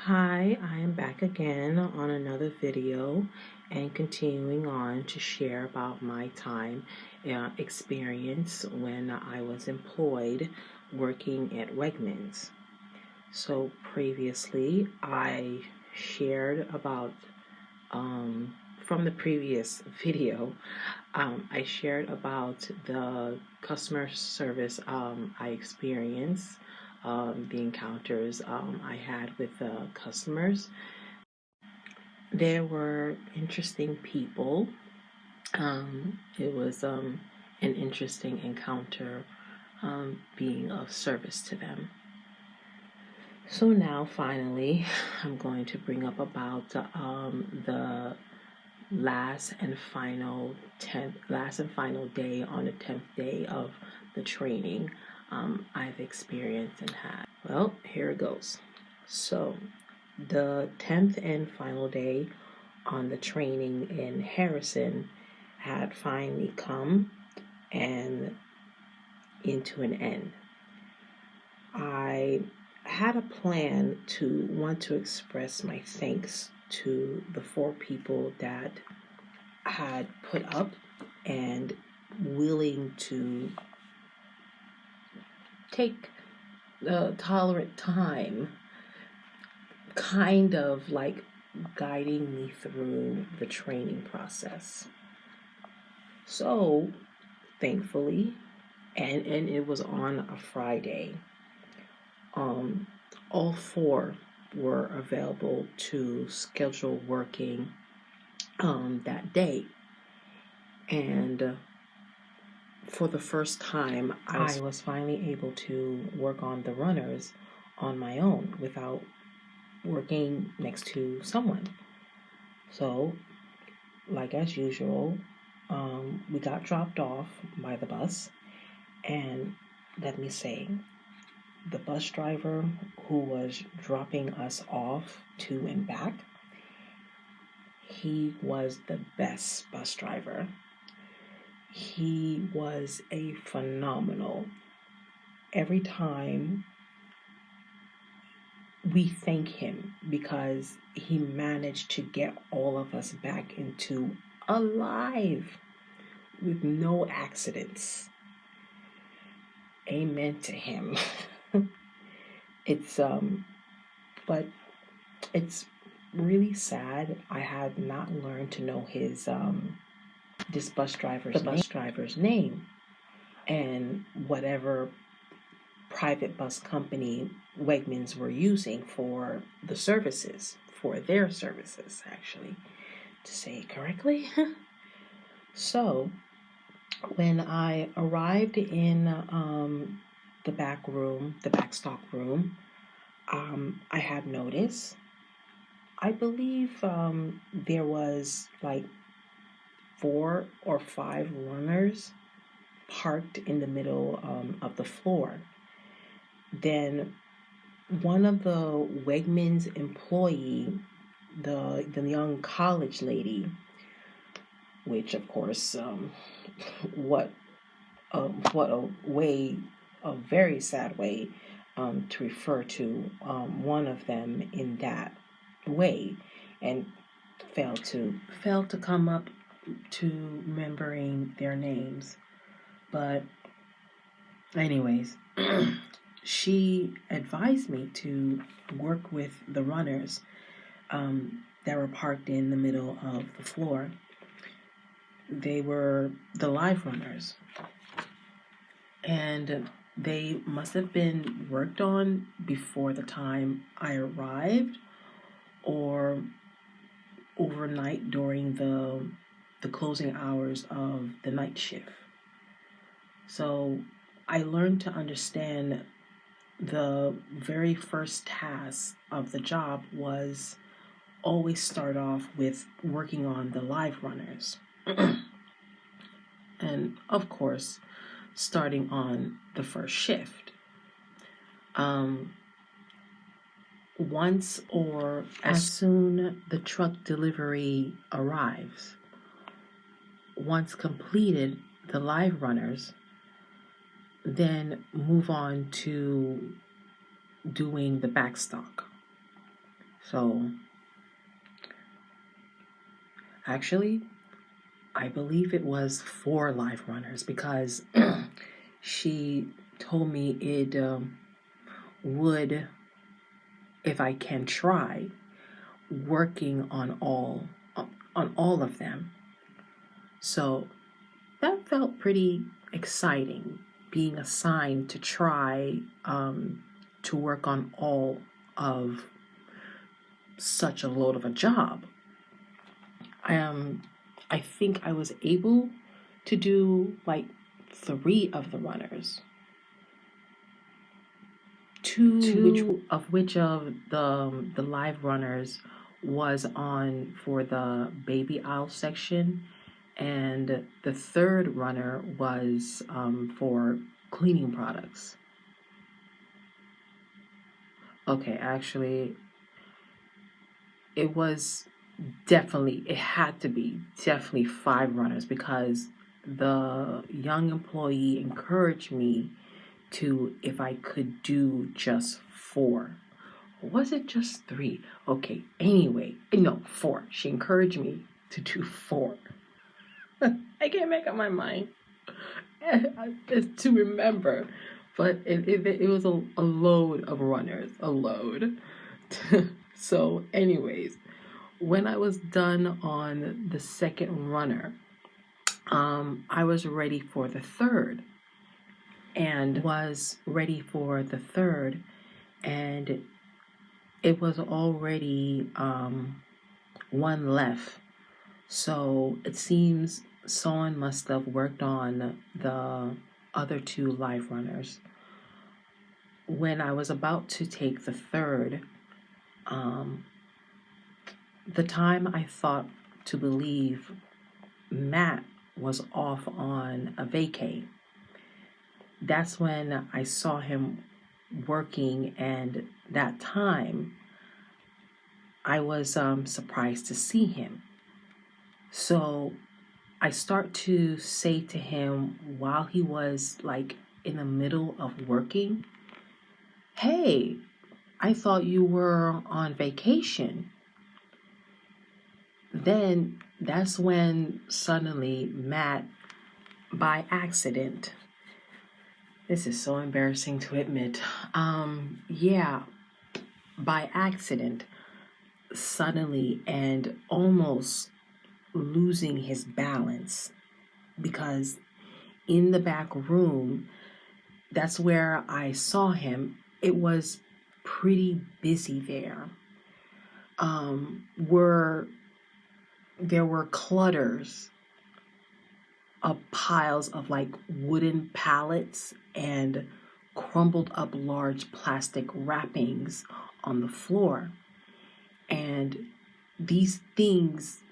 Hi, I am back again on another video and continuing on to share about my time experience when I was employed working at Wegmans. So previously I shared about from the previous video, I shared about the customer service I experienced, the encounters I had with customers. There were interesting people. It was an interesting encounter being of service to them. So now finally, I'm going to bring up about the last and final day on the 10th day of the training I've experienced and had. Well, here it goes. So the 10th and final day on the training in Harrison had finally come and into an end. I had a plan to want to express my thanks to the 4 people that had put up and willing to take the tolerant time, kind of like guiding me through the training process. So thankfully, and it was on a Friday, all 4 were available to schedule working that day. And for the first time, I was finally able to work on the runners on my own without working next to someone. So, like as usual, we got dropped off by the bus, and let me say, the bus driver who was dropping us off to and back, he was the best bus driver. He was a phenomenal. Every time we thank him because he managed to get all of us back into alive with no accidents. Amen to him. But it's really sad. I had not learned to know this bus driver's name, and whatever private bus company Wegmans were using for their services, actually, to say it correctly. So when I arrived in the back stock room, I had noticed, I believe there was like 4 or 5 runners parked in the middle of the floor. Then one of the Wegmans employee, the young college lady, which of course, what a very sad way to refer to one of them in that way, and failed to come up to remembering their names. But anyways, she advised me to work with the runners that were parked in the middle of the floor. They were the live runners, and they must have been worked on before the time I arrived or overnight during the closing hours of the night shift. So I learned to understand the very first task of the job was always start off with working on the live runners. And of course, starting on the first shift. Once or as soon the truck delivery arrives, once completed the live runners, then move on to doing the backstock. So actually, I believe it was 4 live runners because she told me it would, if I can try, working on all of them. So that felt pretty exciting, being assigned to try to work on all of such a load of a job. I think I was able to do like 3 of the runners. Two of which of the live runners was on for the baby aisle section, and the 3rd runner was for cleaning products. Okay, actually, it had to be definitely 5 runners because the young employee encouraged me to, if I could do just 4. Was it just 3? Okay, anyway, no, 4. She encouraged me to do 4. I can't make up my mind to remember, but it was a load of runners, a load. So anyways, when I was done on the 2nd runner, I was ready for the 3rd, and it was already 1 left. So it seems someone must have worked on the other 2 live runners. When I was about to take the 3rd, the time I thought to believe Matt was off on a vacay. That's when I saw him working, and that time I was surprised to see him. So I start to say to him while he was like in the middle of working, "Hey, I thought you were on vacation." Then that's when suddenly Matt, by accident, this is so embarrassing to admit, by accident, suddenly and almost losing his balance, because in the back room, that's where I saw him. It was pretty busy there. There were clutters of piles of like wooden pallets and crumbled up large plastic wrappings on the floor. And these things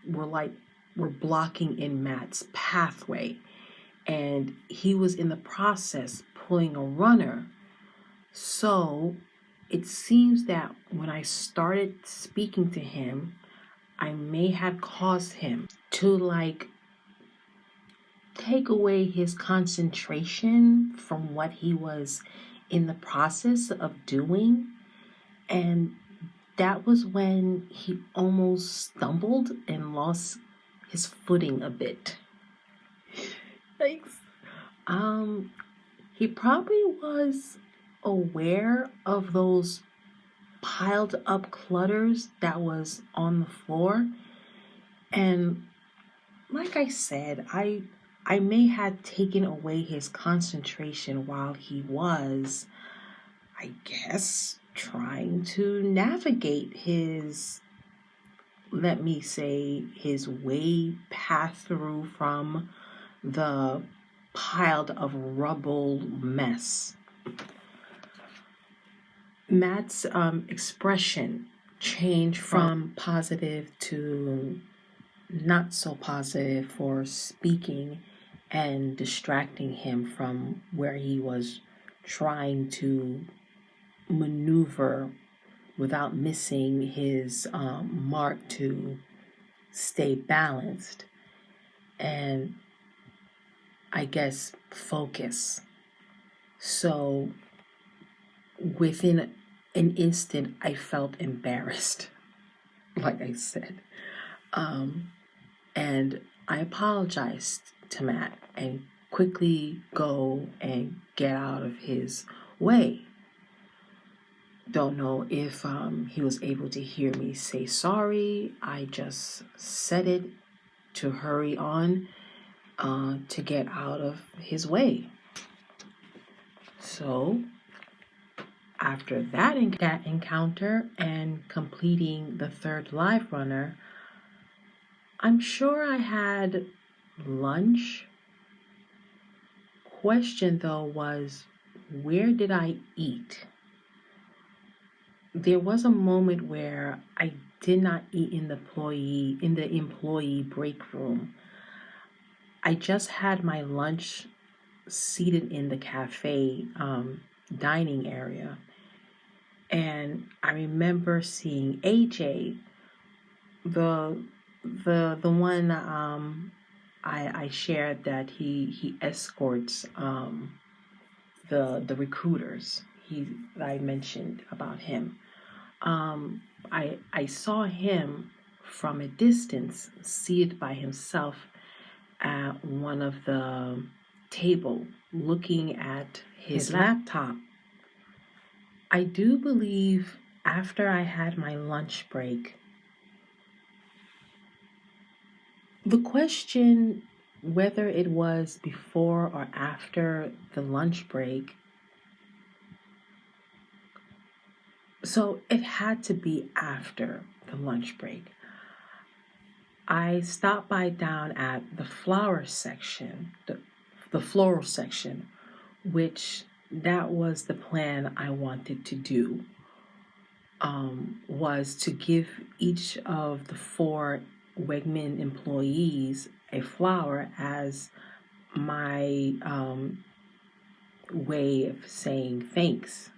were blocking in Matt's pathway. And he was in the process pulling a runner. So it seems that when I started speaking to him, I may have caused him to like take away his concentration from what he was in the process of doing. And that was when he almost stumbled and lost his footing a bit. Thanks. He probably was aware of those piled up clutters that was on the floor. And like I said, I may have taken away his concentration while he was, I guess, trying to navigate his, let me say, his way path through from the piled of rubble mess. Matt's expression changed from positive to not so positive for speaking and distracting him from where he was trying to maneuver without missing his mark to stay balanced and, I guess, focus. So within an instant, I felt embarrassed, like I said. And I apologized to Matt and quickly go and get out of his way. Don't know if he was able to hear me say sorry. I just said it to hurry on to get out of his way. So after that encounter and completing the third live runner, I'm sure I had lunch. Question though was, where did I eat? There was a moment where I did not eat in the employee break room. I just had my lunch seated in the cafe dining area. And I remember seeing AJ, the one I shared that he escorts the recruiters. I mentioned about him. I saw him from a distance, seated by himself at one of the table, looking at his laptop. I do believe after I had my lunch break, the question whether it was before or after the lunch break, so it had to be after the lunch break. I stopped by down at the flower section, the floral section, which that was the plan I wanted to do, was to give each of the 4 Wegmans employees a flower as my way of saying thanks.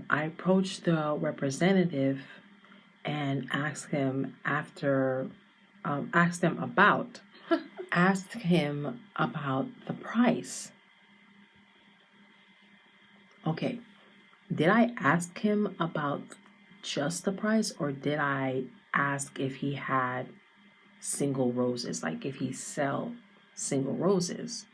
I approached the representative and asked him about the price. Okay, did I ask him about just the price, or did I ask if he had single roses, like if he sell single roses?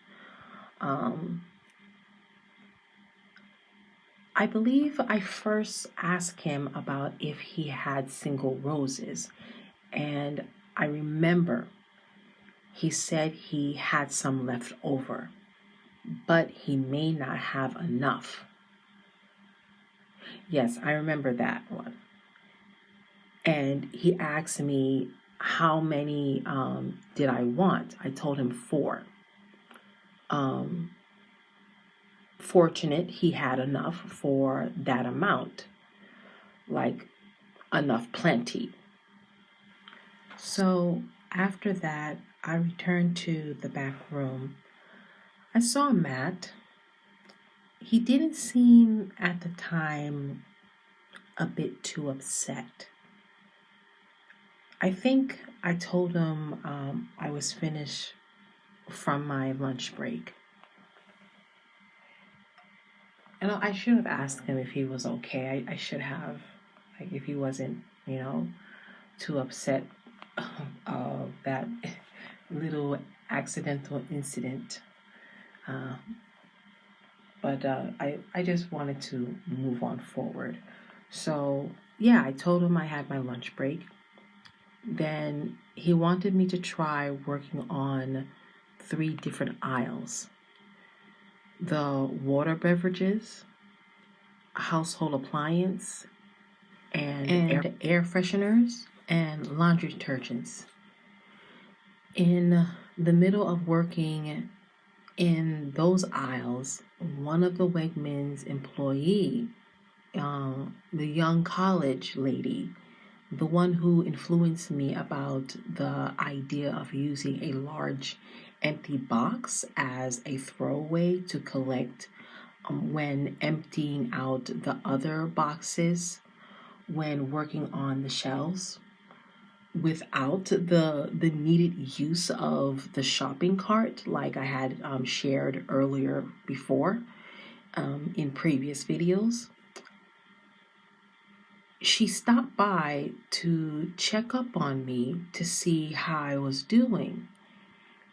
I believe I first asked him about if he had single roses, and I remember he said he had some left over, but he may not have enough. Yes, I remember that one. And he asked me how many did I want. I told him 4. Fortunate he had enough for that amount, like enough plenty. So after that, I returned to the back room. I saw Matt. He didn't seem at the time a bit too upset. I think I told him I was finished from my lunch break. And I should have asked him if he was okay. I should have, like, if he wasn't, too upset of that little accidental incident. But I just wanted to move on forward. So, yeah, I told him I had my lunch break. Then he wanted me to try working on 3 different aisles: the water beverages, household appliance, and air fresheners, and laundry detergents. In the middle of working in those aisles, one of the Wegmans employee, the young college lady, the one who influenced me about the idea of using a large empty box as a throwaway to collect when emptying out the other boxes when working on the shelves, without the needed use of the shopping cart like I had shared earlier before. in previous videos. She stopped by to check up on me to see how I was doing.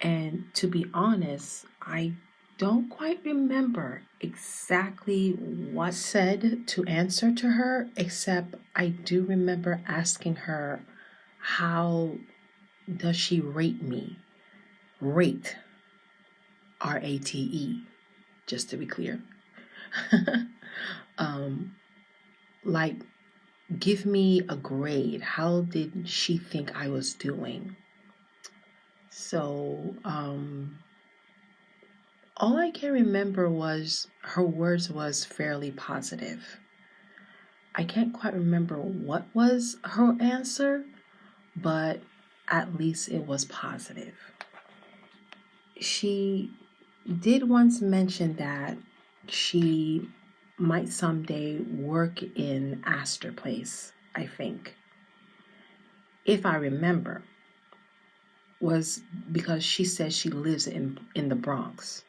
And to be honest, I don't quite remember exactly what said to answer to her, except I do remember asking her, how does she rate me? Rate, R-A-T-E, just to be clear. Like, give me a grade. How did she think I was doing? So, all I can remember was her words was fairly positive. I can't quite remember what was her answer, but at least it was positive. She did once mention that she might someday work in Astor Place, I think. If I remember, was because she says she lives in the Bronx.